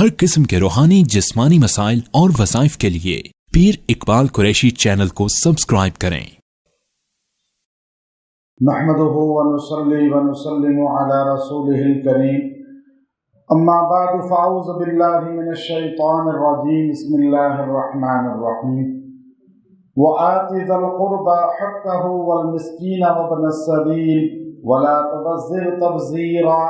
ہر قسم کے روحانی جسمانی مسائل اور وظائف کے لیے پیر اقبال قریشی چینل کو سبسکرائب کریں۔ نحمده ونصلي ونسلم على رسوله الكريم اما بعد فاعوذ بالله من الشيطان الرجيم بسم الله الرحمن الرحيم وآت ذا القربى حقه والمسكين وابن السبيل ولا تبذر تبذيرا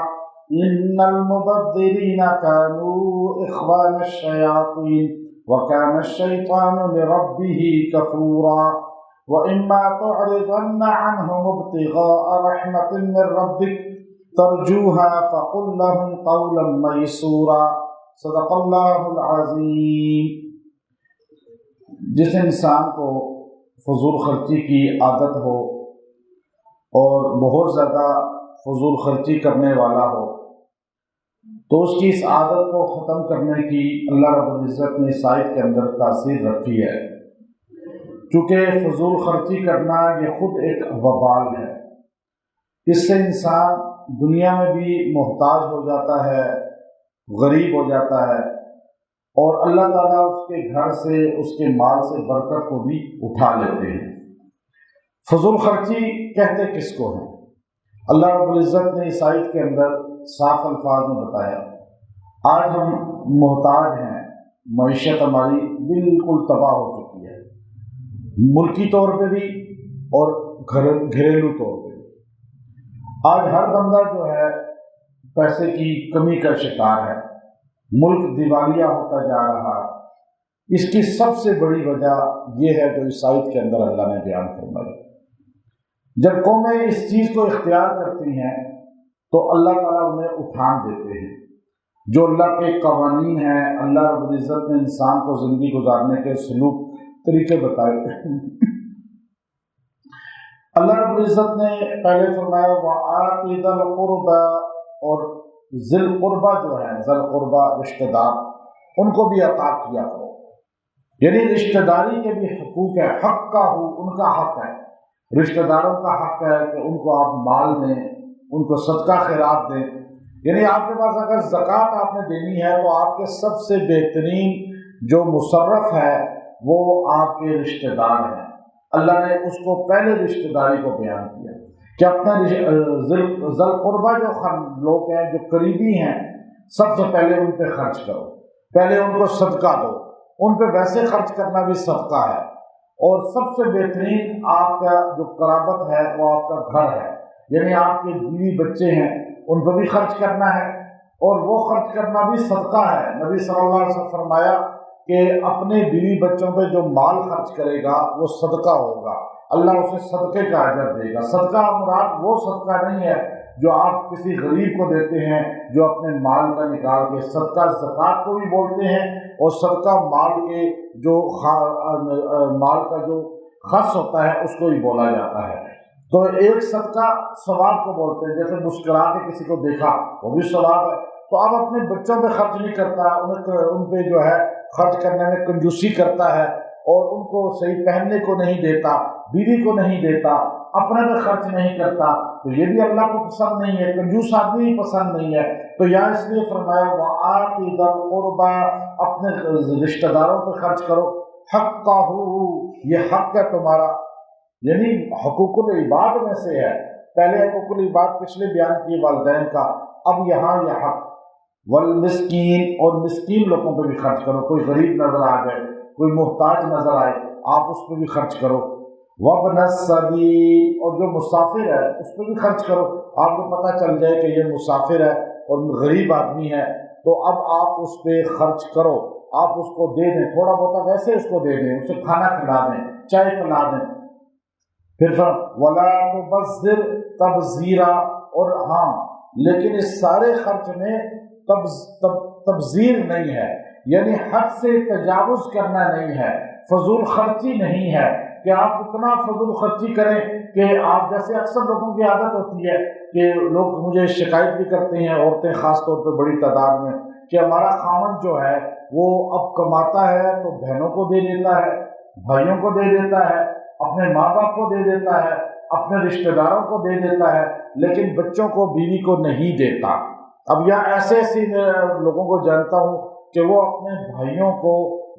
إن المبذرين كانوا إخوان الشياطين وكان الشيطان لربه كفورا وإما تعرضن عنهم ابتغاء رحمة من ربك ترجوها فقل لهم قولا ميسورا صدق اللہ العظیم۔ جس انسان کو فضول خرچی کی عادت ہو اور بہت زیادہ فضول خرچی کرنے والا ہو تو اس کی اس عادت کو ختم کرنے کی اللہ رب العزت نے اس آیت کے اندر تاثیر رکھی ہے، چونکہ فضول خرچی کرنا یہ خود ایک وبال ہے۔ اس سے انسان دنیا میں بھی محتاج ہو جاتا ہے، غریب ہو جاتا ہے، اور اللہ تعالیٰ اس کے گھر سے اس کے مال سے برکت کو بھی اٹھا لیتے ہیں۔ فضول خرچی کہتے کس کو ہیں؟ اللہ رب العزت نے اس آیت کے اندر صاف الفاظ میں بتایا۔ آج ہم محتاج ہیں، معیشت ہماری بالکل تباہ ہو چکی ہے، ملکی طور پہ بھی اور گھریلو طور پہ بھی۔ آج ہر بندہ جو ہے پیسے کی کمی کا شکار ہے، ملک دیوالیہ ہوتا جا رہا ہے۔ اس کی سب سے بڑی وجہ یہ ہے جو اس آیت کے اندر اللہ نے بیان فرمائی۔ جب قومیں اس چیز کو اختیار کرتی ہیں تو اللہ تعالیٰ انہیں اٹھان دیتے ہیں۔ جو اللہ کے قوانین ہیں، اللہ رب العزت نے انسان کو زندگی گزارنے کے سلوک طریقے بتائے۔ اللہ رب العزت نے پہلے فرمایا وَآتِ ذَا الْقُرْبَى، اور ذی القربہ جو ہے، ذی القربہ رشتہ دار، ان کو بھی عطا کیا کرو۔ یعنی رشتہ داری کے بھی حقوق ہے، حق کا ہو، ان کا حق ہے، رشتہ داروں کا حق ہے کہ ان کو آپ مال دیں، ان کو صدقہ خیرات دیں۔ یعنی آپ کے پاس اگر زکوٰۃ آپ نے دینی ہے تو آپ کے سب سے بہترین جو مصرف ہے وہ آپ کے رشتہ دار ہیں۔ اللہ نے اس کو پہلے رشتہ داری کو بیان کیا کہ اپنے ذی القربہ جو لوگ ہیں، جو قریبی ہیں، سب سے پہلے ان پہ خرچ کرو، پہلے ان کو صدقہ دو۔ ان پہ ویسے خرچ کرنا بھی صدقہ ہے، اور سب سے بہترین آپ کا جو قرابت ہے وہ آپ کا گھر ہے، یعنی آپ کے بیوی بچے ہیں، ان پہ بھی خرچ کرنا ہے، اور وہ خرچ کرنا بھی صدقہ ہے۔ نبی صلی اللہ علیہ وسلم فرمایا کہ اپنے بیوی بچوں پہ جو مال خرچ کرے گا وہ صدقہ ہوگا، اللہ اسے صدقے کا اجر دے گا۔ صدقہ مراد وہ صدقہ نہیں ہے جو آپ کسی غریب کو دیتے ہیں، جو اپنے مال کا نکال کے، صدقہ زکوٰۃ کو بھی بولتے ہیں، اور صدقہ مال کے جو مال کا جو خرچ ہوتا ہے اس کو بھی بولا جاتا ہے۔ تو ایک صدقہ ثواب کو بولتے ہیں، جیسے مسکرا کے کسی کو دیکھا وہ بھی ثواب ہے۔ تو اب اپنے بچوں پہ خرچ نہیں کرتا، ان پہ جو ہے خرچ کرنے میں کنجوسی کرتا ہے، اور ان کو صحیح پہننے کو نہیں دیتا، بیوی کو نہیں دیتا، اپنے پہ خرچ نہیں کرتا، تو یہ بھی اللہ کو پسند نہیں ہے، کنجوس آدمی ہی پسند نہیں ہے۔ تو یہاں اس لیے فرمایا وَآتِ ذَا الْقُرْبَى، اپنے رشتہ داروں پہ خرچ کرو، حَقَّهُ، یہ حق ہے تمہارا، یعنی حقوق العباد میں سے ہے۔ پہلے حقوق العباد پچھلے بیان کیے والدین کا، اب یہاں یہ حق۔ والمسکین، اور مسکین لوگوں پہ بھی خرچ کرو، کوئی غریب نظر آ جائے، کوئی محتاج نظر آئے، آپ اس پہ بھی خرچ کرو۔ وابن السبیل، اور جو مسافر ہے اس پہ بھی خرچ کرو، آپ کو پتہ چل جائے کہ یہ مسافر ہے اور غریب آدمی ہے، تو اب آپ اس پہ خرچ کرو، آپ اس کو دے دیں، تھوڑا بہت ویسے اس کو دے دیں، اسے کھانا کھلا دیں، چائے پلا دیں۔ پھر ولا تبذر تبذیرا، اور ہاں لیکن اس سارے خرچ میں تبذیر نہیں ہے، یعنی حد سے تجاوز کرنا نہیں ہے، فضول خرچی نہیں ہے کہ آپ اتنا فضول خرچی کریں کہ آپ، جیسے اکثر لوگوں کی عادت ہوتی ہے کہ لوگ مجھے شکایت بھی کرتے ہیں، عورتیں خاص طور پہ بڑی تعداد میں، کہ ہمارا خاوند جو ہے وہ اب کماتا ہے تو بہنوں کو دے دیتا ہے، بھائیوں کو دے دیتا ہے، اپنے ماں باپ کو دے دیتا ہے، اپنے رشتہ داروں کو دے دیتا ہے، لیکن بچوں کو، بیوی کو نہیں دیتا۔ اب یہاں ایسے لوگوں کو جانتا ہوں کہ وہ اپنے بھائیوں کو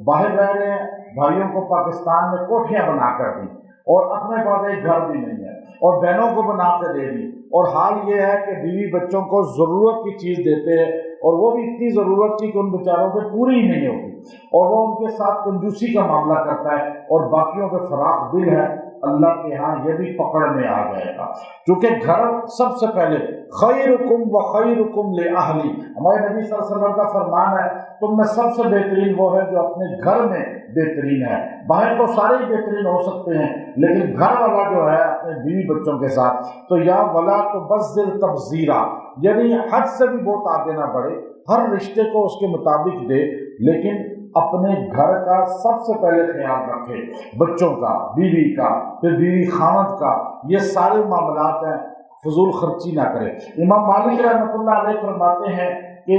باہر رہ رہے ہیں، بھائیوں کو پاکستان میں کوٹھیاں بنا کر دی اور اپنے پاس ایک گھر بھی نہیں ہے اور بہنوں کو بنا کے دے دی، اور حال یہ ہے کہ بیوی بچوں کو ضرورت کی چیز دیتے ہیں اور وہ بھی اتنی ضرورت کی کہ ان بیچاروں پہ پوری ہی نہیں ہوتی، اور وہ ان کے ساتھ کنجوسی کا معاملہ کرتا ہے اور باقیوں پہ فراخ دل ہے، اللہ کے ہاں یہ بھی پکڑ میں آ جائے گا، کیونکہ گھر سب سے پہلے خیرکم و خیرکم لأہلی، ہمارے نبی صلی اللہ علیہ وسلم کا فرمان ہے تم میں سب سے بہترین وہ ہے جو اپنے گھر میں بہترین ہے، باہر تو سارے ہی بہترین ہو سکتے ہیں لیکن گھر والا جو ہے اپنے بیوی بچوں کے ساتھ، تو یا ولا تبذر تبذیرا، یعنی حد سے بھی بہت آگے نہ بڑھے، ہر رشتے کو اس کے مطابق دے لیکن اپنے گھر کا سب سے پہلے خیال رکھے، بچوں کا، بیوی کا، پھر بیوی خاوند کا، یہ سارے معاملات ہیں، فضول خرچی نہ کرے۔ امام مالک رحمۃ اللہ علیہ فرماتے ہیں کہ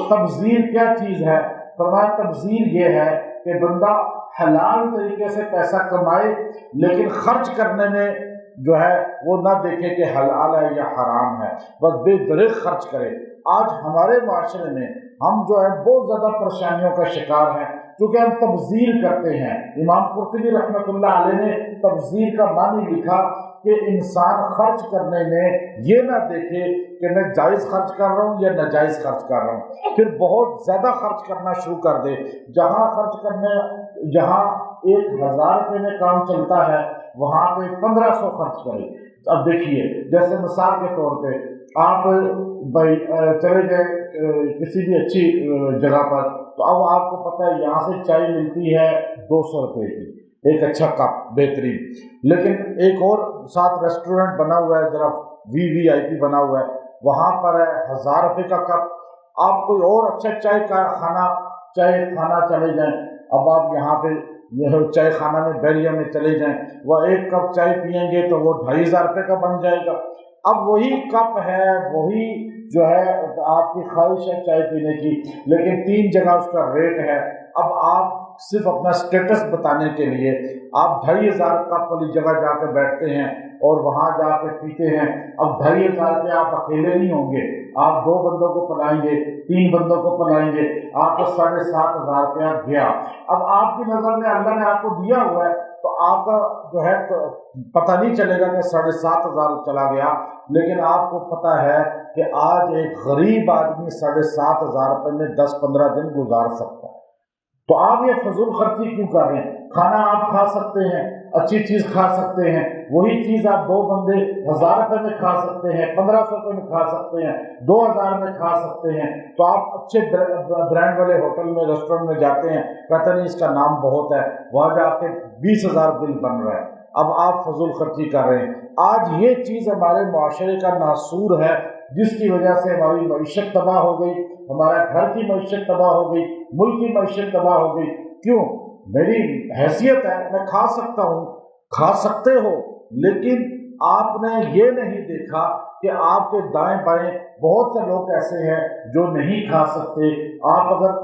تبذیر کیا چیز ہے؟ فرمایا تبذیر یہ ہے کہ بندہ حلال طریقے سے پیسہ کمائے لیکن خرچ کرنے میں جو ہے وہ نہ دیکھے کہ حلال ہے یا حرام ہے، بس بے دریغ خرچ کرے۔ آج ہمارے معاشرے میں ہم جو ہے بہت زیادہ پریشانیوں کا شکار ہیں کیونکہ ہم تبذیر کرتے ہیں۔ امام قرطبی رحمۃ اللہ علیہ نے تبذیر کا معنی لکھا کہ انسان خرچ کرنے میں یہ نہ دیکھے کہ میں جائز خرچ کر رہا ہوں یا ناجائز خرچ کر رہا ہوں، پھر بہت زیادہ خرچ کرنا شروع کر دے، جہاں 1000 روپے میں کام چلتا ہے وہاں پہ 1500 خرچ کرے۔ اب دیکھیے جیسے مثال کے طور پہ آپ چلے گئے کسی بھی اچھی جگہ پر، تو اب آپ کو پتہ ہے یہاں سے چائے ملتی ہے 200 روپے کی، ایک اچھا کپ بہترین، لیکن ایک اور ساتھ ریسٹورنٹ بنا ہوا ہے ذرا VIP بنا ہوا ہے، وہاں پر ہے 1000 روپے کا کپ۔ آپ کوئی اور اچھا چائے خانہ چلے جائیں، اب آپ یہاں پہ چائے خانہ میں بحریہ میں چلے جائیں، وہ ایک کپ چائے پئیں گے تو وہ 2500 روپے کا بن جائے گا۔ اب وہی کپ ہے، وہی جو ہے آپ کی خواہش ہے چائے پینے کی، لیکن 3 جگہ اس کا ریٹ ہے۔ اب آپ صرف اپنا سٹیٹس بتانے کے لیے آپ 2500 کپ والی جگہ جا کے بیٹھتے ہیں اور وہاں جا کے پیتے ہیں۔ اب 2500 پہ آپ اکیلے نہیں ہوں گے، آپ 2 بندوں کو پلائیں گے، 3 بندوں کو پلائیں گے، آپ کو 7500 روپیہ گیا۔ اب آپ کی نظر میں اللہ نے آپ کو دیا ہوا ہے تو آپ کا جو ہے پتہ نہیں چلے گا کہ 7500 چلا گیا، لیکن آپ کو پتہ ہے کہ آج ایک غریب آدمی 7500 روپے میں 10-15 دن گزار سکتا ہے۔ تو آپ یہ فضول خرچی کیوں کر رہے ہیں؟ کھانا آپ کھا سکتے ہیں، اچھی چیز کھا سکتے ہیں، وہی چیز آپ 2 بندے 1000 روپے میں کھا سکتے ہیں، 1500 روپے میں کھا سکتے ہیں، 2000 میں کھا سکتے ہیں۔ تو آپ اچھے برانڈ والے ہوٹل میں، ریسٹورنٹ میں جاتے ہیں، کہتے نہیں اس کا نام بہت ہے، وہاں جا کے 20000 بل بن رہا ہے، اب آپ فضول خرچی کر رہے ہیں۔ آج یہ چیز ہمارے معاشرے کا ناسور ہے جس کی وجہ سے ہماری معیشت تباہ ہو گئی، ہمارے گھر کی معیشت تباہ ہو گئی، ملک کی معیشت تباہ ہو گئی۔ کیوں؟ میری حیثیت ہے، میں کھا سکتا ہوں، کھا سکتے ہو، لیکن آپ نے یہ نہیں دیکھا کہ آپ کے دائیں بائیں بہت سے لوگ ایسے ہیں جو نہیں کھا سکتے۔ آپ اگر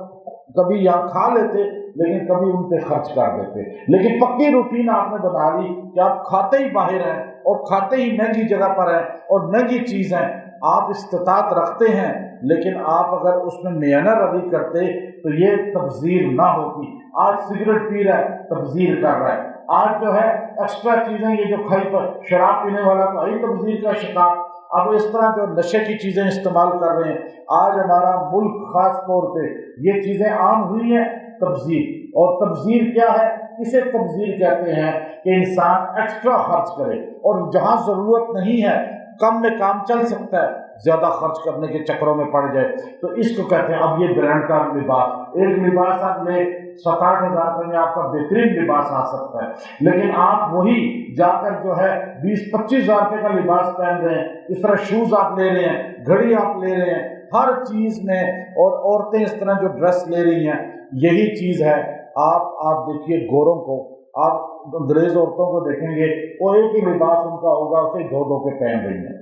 کبھی یہاں کھا لیتے لیکن کبھی ان پہ خرچ کر دیتے، لیکن پکی روٹین آپ نے بنا لی کہ آپ کھاتے ہی باہر ہیں اور کھاتے ہی مہنگی جگہ پر ہیں اور مہنگی چیز ہیں۔ آپ استطاعت رکھتے ہیں لیکن آپ اگر اس میں میانہ روی کرتے تو یہ تبذیر نہ ہوتی۔ آج سگریٹ پی رہا ہے، تبذیر کر رہا ہے، آج جو ہے ایکسٹرا چیزیں یہ جو کھائی پر شراب پینے والا تو ہی تبذیر کا شکار۔ اب اس طرح جو نشے کی چیزیں استعمال کر رہے ہیں، آج ہمارا ملک خاص طور پہ یہ چیزیں عام ہوئی ہیں، تبذیر۔ اور تبذیر کیا ہے؟ اسے تبذیر کہتے ہیں کہ انسان ایکسٹرا خرچ کرے اور جہاں ضرورت نہیں ہے، کم میں کام چل سکتا ہے، زیادہ خرچ کرنے کے چکروں میں پڑ جائے تو اس کو کہتے ہیں۔ اب یہ برانڈ کا لباس، ایک لباس آپ لے 7-8 ہزار میں آپ کا بہترین لباس آ سکتا ہے، لیکن آپ وہی جا کر جو ہے 20-25 ہزار روپے کا لباس پہن رہے ہیں۔ اس طرح شوز آپ لے رہے ہیں، گھڑی آپ لے رہے ہیں، ہر چیز میں، اور عورتیں اس طرح جو ڈریس لے رہی ہیں، یہی چیز ہے۔ آپ دیکھیے گوروں کو، آپ انگریز عورتوں کو دیکھیں گے، وہ ایک ہی لباس ان کا ہوگا، اسے دھو کے پہن رہی ہیں۔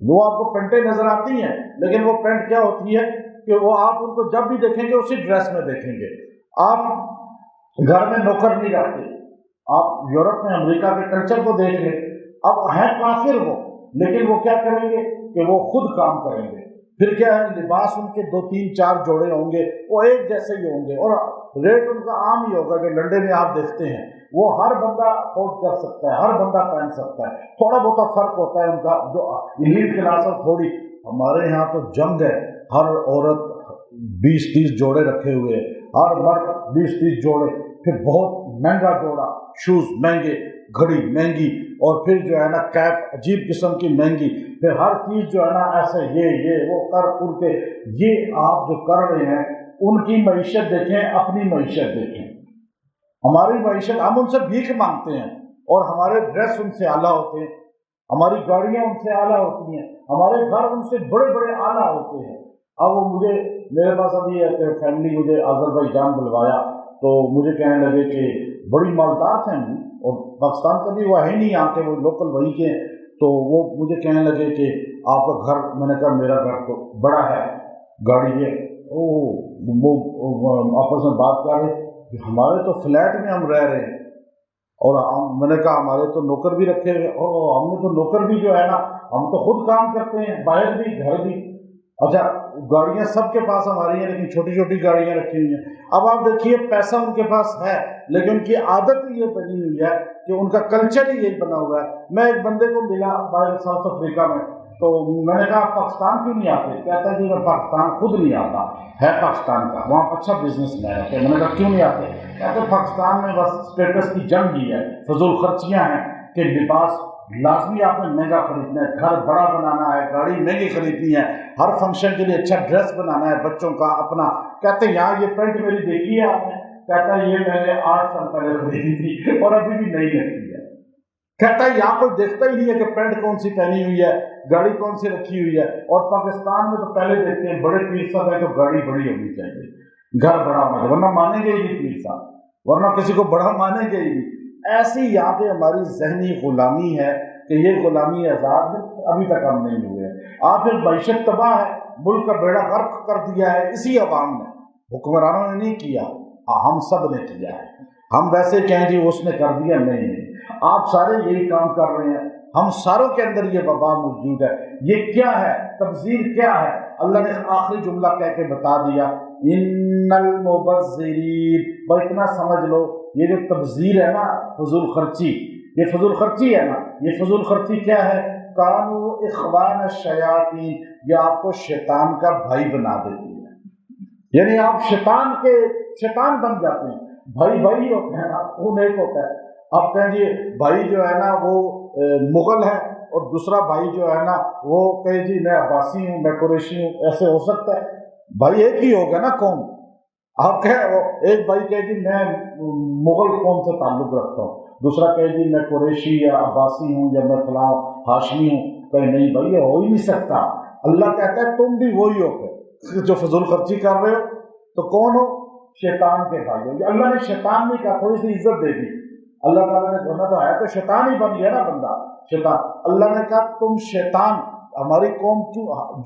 وہ آپ کو پینٹیں نظر آتی ہیں لیکن وہ پینٹ کیا ہوتی ہے کہ وہ آپ ان کو جب بھی دیکھیں گے اسی ڈریس میں دیکھیں گے۔ آپ گھر میں نوکر نہیں رکھتے، آپ یورپ میں امریکہ کے کلچر کو دیکھ لیں، اب ہیں کافر وہ، لیکن وہ کیا کریں گے کہ وہ خود کام کریں گے، پھر کیا ہے لباس ان کے 2-3-4 جوڑے ہوں گے وہ ایک جیسے ہی ہوں گے، اور ریٹ ان کا عام ہی ہوگا جو لنڈے میں آپ دیکھتے ہیں وہ ہر بندہ افورڈ کر سکتا ہے، ہر بندہ پہن سکتا ہے، تھوڑا بہت فرق ہوتا ہے ان کا جو ایلیٹ کلاس اور تھوڑی۔ ہمارے یہاں تو جنگ ہے، ہر عورت 20-30 جوڑے رکھے ہوئے، ہر مرد 20-30 جوڑے، پھر بہت مہنگا جوڑا، شوز مہنگے، گھڑی مہنگی، اور پھر جو ہے نا کیپ عجیب قسم کی مہنگی، پھر ہر چیز جو ہے نا ایسے یہ وہ کر کے یہ آپ جو کر رہے ہیں ان کی معیشت دیکھیں، اپنی معیشت دیکھیں۔ ہماری معیشت، ہم ان سے بھیک مانگتے ہیں اور ہمارے ڈریس ان سے اعلیٰ ہوتے ہیں، ہماری گاڑیاں ان سے اعلیٰ ہوتی ہیں، ہمارے گھر ان سے بڑے بڑے اعلیٰ ہوتے ہیں۔ اب وہ میرے پاس ابھی فیملی مجھے آذربائیجان بلوایا تو مجھے کہنے لگے کہ بڑی مالدار فیملی، اور پاکستان کا بھی وہ ہے نہیں یہاں کے، وہ لوکل وہی کے، تو وہ مجھے کہنے لگے کہ آپ کا گھر، میں نے کہا میرا گھر تو بڑا ہے، گاڑی ہے، وہ آپس میں بات کر رہے کہ ہمارے تو فلیٹ میں ہم رہ رہے ہیں، اور میں نے کہا ہمارے تو نوکر بھی رکھے ہوئے، ہم نے تو نوکر بھی جو ہے نا ہم تو خود کام کرتے ہیں، باہر بھی گھر بھی، اچھا گاڑیاں سب کے پاس ہماری ہیں لیکن چھوٹی چھوٹی گاڑیاں رکھی ہوئی ہیں۔ اب آپ دیکھیے پیسہ ان کے پاس ہے لیکن ان کی عادت یہ بنی ہوئی ہے کہ ان کا کلچر ہی یہی بنا ہوا ہے۔ میں ایک بندے کو ملا باہر ساؤتھ افریقہ میں، تو میں نے کہا پاکستان کیوں نہیں آتے؟ کہتا ہے کہ میں پاکستان خود نہیں آتا، ہے پاکستان کا، وہاں اچھا بزنس مین ہے۔ میں نے کہا کیوں نہیں آتے؟ کہتے پاکستان میں بس اسٹیٹس کی جنگ ہی ہے، فضول خرچیاں ہیں کہ لباس لازمی آپ نے مہنگا خریدنا ہے، گھر بڑا بنانا ہے، گاڑی مہنگی خریدنی ہے، ہر فنکشن کے لیے اچھا ڈریس بنانا ہے بچوں کا اپنا۔ کہتے ہیں یہاں یہ پینٹ میری دیکھی ہے آپ نے؟ کہتا ہے یہ میں نے 8 سال پہلے خریدی تھی اور ابھی بھی نہیں لگتی ہے۔ کہتا ہے یہاں کوئی دیکھتا ہی نہیں ہے کہ پینٹ کون سی پہنی ہوئی ہے، گاڑی کون سی رکھی ہوئی ہے، اور پاکستان میں تو پہلے دیکھتے ہیں بڑے پیر صاحب ہیں تو گاڑی بڑی ہونی چاہیے، گھر بڑا ہونا چاہیے، ورنہ مانیں گے ہی نہیں پیر صاحب، ورنہ کسی کو بڑا مانیں گے ہی نہیں۔ ایسی یہاں پہ ہماری ذہنی غلامی ہے کہ یہ غلامی آزاد ابھی تک ہم نہیں ہوئے ہیں۔ آپ پھر معیشت تباہ ہے، ملک کا بیڑا غرق کر دیا ہے اسی عوام نے، حکمرانوں نے نہیں کیا، ہم سب نے کیا ہے۔ ہم ویسے کہیں جی اس نے کر دیا، نہیں، آپ سارے یہی کام کر رہے ہیں، ہم ساروں کے اندر یہ وبا موجود ہے۔ یہ کیا ہے؟ تبذیر کیا ہے؟ اللہ نے آخری جملہ کہہ کے بتا دیا، ان المبذرین، بس اتنا سمجھ لو یہ جو تبذیر ہے نا، فضول خرچی، یہ فضول خرچی ہے نا، یہ فضول خرچی کیا ہے؟ کانو اخوان الشیاطین، یہ آپ کو شیطان کا بھائی بنا دیتی ہے، یعنی آپ شیطان بن جاتے ہیں۔ بھائی ہوتے ہیں نا، خون ایک ہوتا ہے۔ آپ کہیں جی بھائی جو ہے نا وہ مغل ہے اور دوسرا بھائی جو ہے نا وہ کہے جی میں عباسی ہوں، میں قریشی ہوں، ایسے ہو سکتا ہے؟ بھائی ایک ہی ہوگا نا قوم۔ آپ ایک بھائی کہے جی میں مغل قوم سے تعلق رکھتا ہوں، دوسرا کہے جی میں قریشی یا عباسی ہوں یا میں فلاں ہاشمی ہوں، کہیں نہیں بھائی یہ ہو ہی نہیں سکتا۔ اللہ کہتا ہے تم بھی وہی ہو پھر جو فضول خرچی کر رہے ہو، تو کون ہو؟ شیطان کے بھائی ہو۔ اللہ نے شیطان نہیں کہا، تھوڑی سی عزت دے دی، اللہ تعالیٰ نے کہنا تو ہے تو شیطان ہی بن گیا نا بندہ، شیطان۔ اللہ نے کہا تم شیطان، ہماری قوم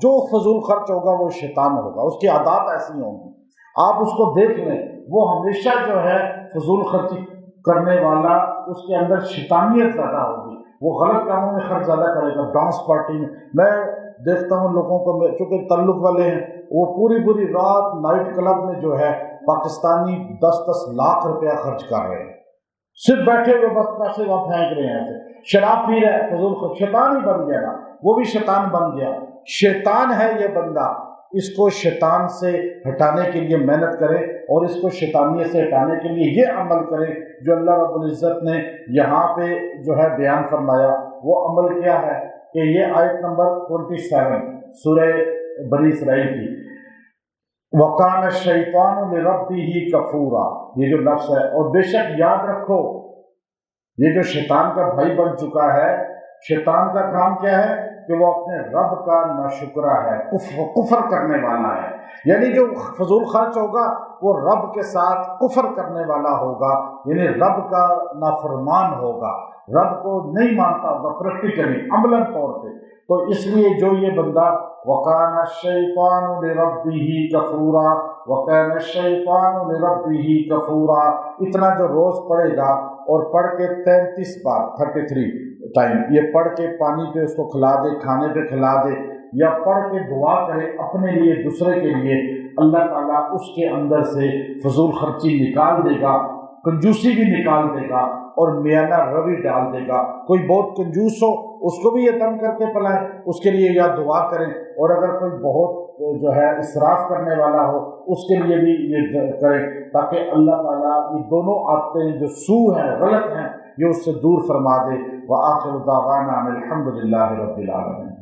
جو فضول خرچ ہوگا وہ شیطان ہوگا، اس کی عادات ایسی ہوں گی، آپ اس کو دیکھ لیں، وہ ہمیشہ جو ہے فضول خرچی کرنے والا، اس کے اندر شیطانیت زیادہ ہوگی، وہ غلط کاموں میں خرچ زیادہ کرے گا۔ ڈانس پارٹی میں دیکھتا ہوں لوگوں کو، چونکہ تعلق والے ہیں، وہ پوری رات نائٹ کلب میں جو ہے پاکستانی 10 لاکھ روپیہ خرچ کر رہے ہیں، صرف بیٹھے ہوئے بس پیسے وہاں پھینک رہے ہیں، ایسے شراب پی رہے ہیں، فضول خرچ، شیطان ہی بن گیا نا، وہ بھی شیطان بن گیا، شیطان ہے یہ بندہ۔ اس کو شیطان سے ہٹانے کے لیے محنت کرے اور اس کو شیطانیت سے ہٹانے کے لیے یہ عمل کرے جو اللہ رب العزت نے یہاں پہ جو ہے بیان فرمایا۔ وہ عمل کیا ہے کہ یہ آیت نمبر 27 سورہ بنی اسرائیل کی، وَقَانَ الشَّيْطَانُ لِرَبِّهِ كَفُورًا، یہ جو لفظ ہے، اور بے شک یاد رکھو یہ جو شیطان کا بھائی بن چکا ہے، شیطان کا کام کیا ہے کہ وہ اپنے رب کا ناشکرا ہے، کفر کرنے والا ہے، یعنی جو فضول خرچ ہوگا وہ رب کے ساتھ کفر کرنے والا ہوگا، یعنی رب کا نافرمان ہوگا، رب کو نہیں مانتا ہوگا پریکٹیکلی، عملاً طور پہ۔ تو اس لیے جو یہ بندہ وَقَانَ الشَّيْطَانُ لِرَبِّهِ كَفُورًا، وَقَانَ الشَّيْطَانُ لِرَبِّهِ كَفُورًا، اتنا جو روز پڑھے گا اور پڑھ کے 33 بار 33 ٹائم یہ پڑھ کے پانی پہ اس کو کھلا دے، کھانے پہ کھلا دے، یا پڑھ کے دعا کرے اپنے لیے دوسرے کے لیے، اللہ تعالیٰ اس کے اندر سے فضول خرچی نکال دے گا، کنجوسی بھی نکال دے گا اور میانہ روی ڈال دے گا۔ کوئی بہت کنجوس ہو اس کو بھی یہ تنگ کر کے پلائیں، اس کے لیے یا دعا کریں، اور اگر کوئی بہت جو ہے اسراف کرنے والا ہو اس کے لیے بھی یہ کریں، تاکہ اللہ تعالیٰ یہ دونوں عادتیں جو سو ہیں، غلط ہیں، یہ اس سے دور فرما دے۔ وآخر دعوانا الحمد للہ رب العالمین۔